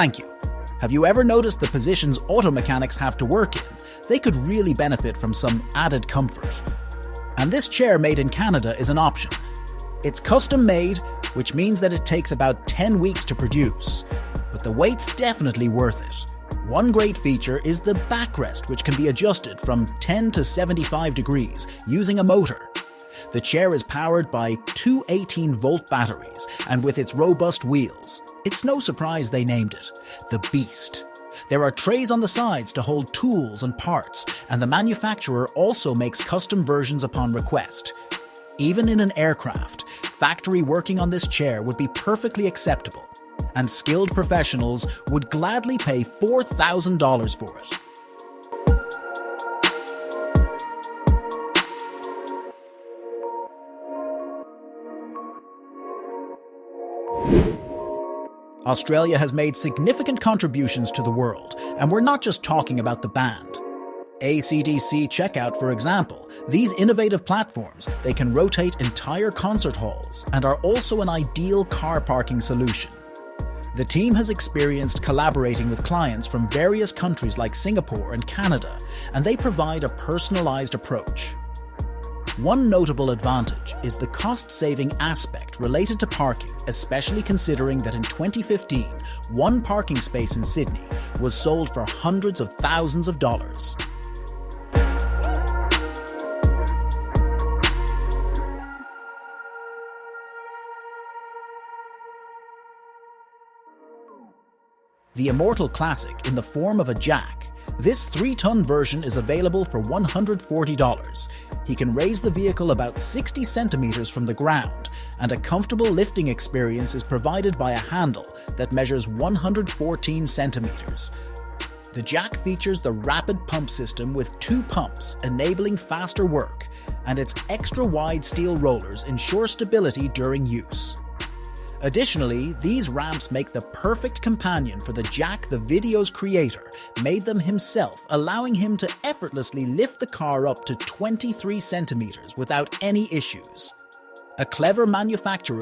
Thank you. Have you ever noticed the positions auto mechanics have to work in? They could really benefit from some added comfort. And this chair made in Canada is an option. It's custom made, which means that it takes about 10 weeks to produce. But the weight's definitely worth it. One great feature is the backrest, which can be adjusted from 10 to 75 degrees using a motor. The chair is powered by two 18-volt batteries, and with its robust wheels, it's no surprise they named it the Beast. There are trays on the sides to hold tools and parts, and the manufacturer also makes custom versions upon request. Even in an aircraft, factory working on this chair would be perfectly acceptable, and skilled professionals would gladly pay $4,000 for it. Australia has made significant contributions to the world, and we're not just talking about the band. AC/DC Checkout, for example, these innovative platforms, they can rotate entire concert halls and are also an ideal car parking solution. The team has experienced collaborating with clients from various countries like Singapore and Canada, and they provide a personalized approach. One notable advantage is the cost-saving aspect related to parking, especially considering that in 2015, one parking space in Sydney was sold for hundreds of thousands of dollars. The Immortal Classic in the form of a jack. This 3-ton version is available for $140. He can raise the vehicle about 60 centimeters from the ground, and a comfortable lifting experience is provided by a handle that measures 114 centimeters. The jack features the rapid pump system with 2 pumps, enabling faster work, and its extra-wide steel rollers ensure stability during use. Additionally, these ramps make the perfect companion for the jack the video's creator made them himself, allowing him to effortlessly lift the car up to 23 centimeters without any issues. A clever manufacturer